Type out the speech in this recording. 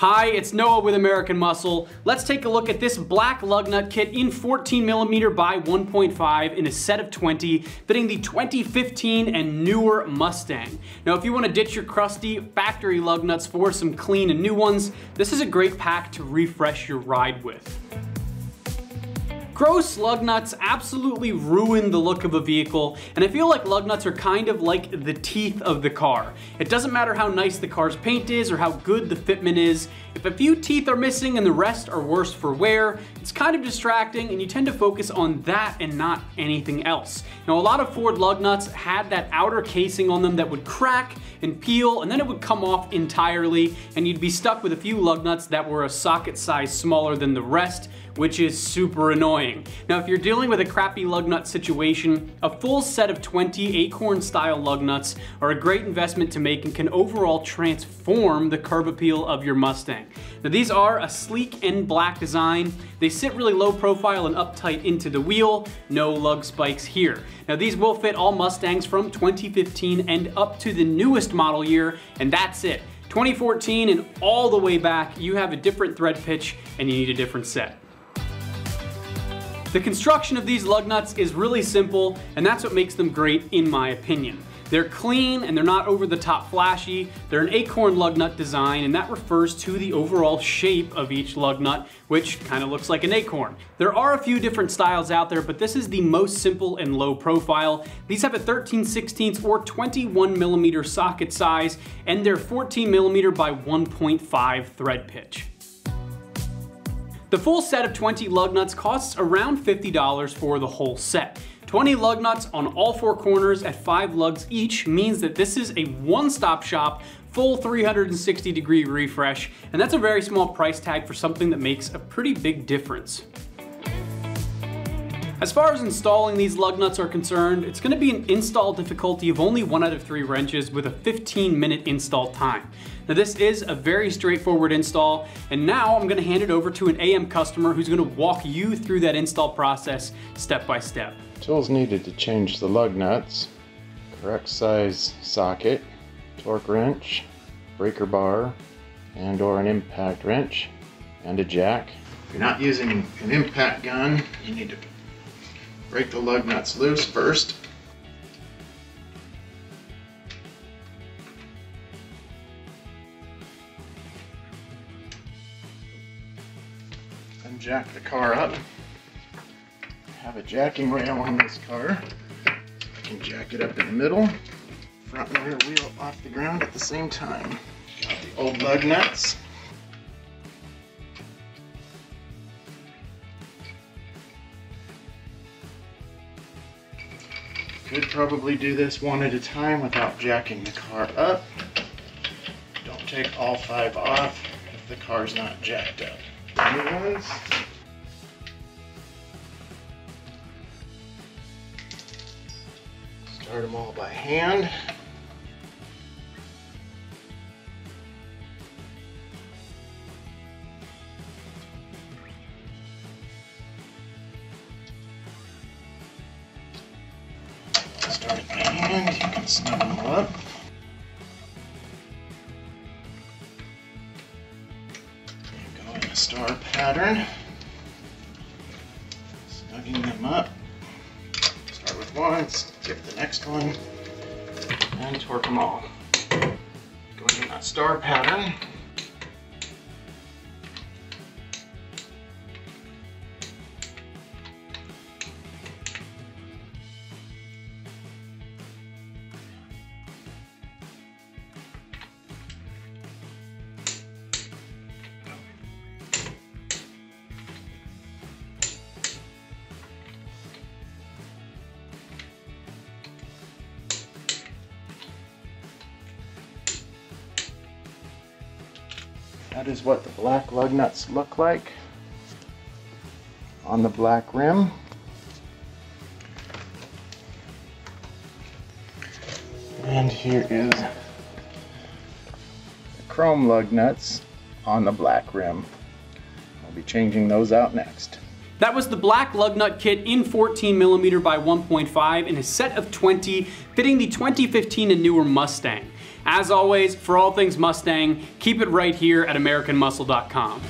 Hi, it's Noah with American Muscle. Let's take a look at this black lug nut kit in 14mm by 1.5 in a set of 20, fitting the 2015 and newer Mustang. Now, if you want to ditch your crusty factory lug nuts for some clean and new ones, this is a great pack to refresh your ride with. Gross lug nuts absolutely ruin the look of a vehicle, and I feel like lug nuts are kind of like the teeth of the car. It doesn't matter how nice the car's paint is or how good the fitment is. If a few teeth are missing and the rest are worse for wear, it's kind of distracting and you tend to focus on that and not anything else. Now, a lot of Ford lug nuts had that outer casing on them that would crack and peel, and then it would come off entirely, and you'd be stuck with a few lug nuts that were a socket size smaller than the rest, which is super annoying. Now, if you're dealing with a crappy lug nut situation, a full set of 20 Acorn style lug nuts are a great investment to make and can overall transform the curb appeal of your Mustang. Now, these are a sleek and black design. They sit really low profile and uptight into the wheel. No lug spikes here. Now, these will fit all Mustangs from 2015 and up to the newest model year, and that's it. 2014 and all the way back, you have a different thread pitch and you need a different set. The construction of these lug nuts is really simple, and that's what makes them great in my opinion. They're clean and they're not over the top flashy. They're an Acorn lug nut design, and that refers to the overall shape of each lug nut, which kind of looks like an acorn. There are a few different styles out there, but this is the most simple and low profile. These have a 13/16 or 21mm socket size, and they're 14mm by 1.5 thread pitch. The full set of 20 lug nuts costs around $50 for the whole set. 20 lug nuts on all four corners at 5 lugs each means that this is a one-stop shop, full 360-degree refresh, and that's a very small price tag for something that makes a pretty big difference. As far as installing these lug nuts are concerned, it's going to be an install difficulty of only 1 out of 3 wrenches with a 15-minute install time. Now, this is a very straightforward install, and now I'm going to hand it over to an AM customer who's going to walk you through that install process step by step. Tools needed to change the lug nuts: correct size socket, torque wrench, breaker bar, and or an impact wrench, and a jack. If you're not using an impact gun, you need to break the lug nuts loose first. Then jack the car up. I have a jacking rail on this car. I can jack it up in the middle, front and rear wheel off the ground at the same time. Got the old lug nuts. Could probably do this one at a time without jacking the car up. Don't take all 5 off if the car's not jacked up. The new ones. Start them all by hand. Start it by hand, you can snug them all up. And go in a star pattern, snugging them up. Start with one, skip the next one, and torque them all. Going in that star pattern. That is what the black lug nuts look like on the black rim. And here is the chrome lug nuts on the black rim. I'll be changing those out next. That was the black lug nut kit in 14mm by 1.5 in a set of 20, fitting the 2015 and newer Mustang. As always, for all things Mustang, keep it right here at AmericanMuscle.com.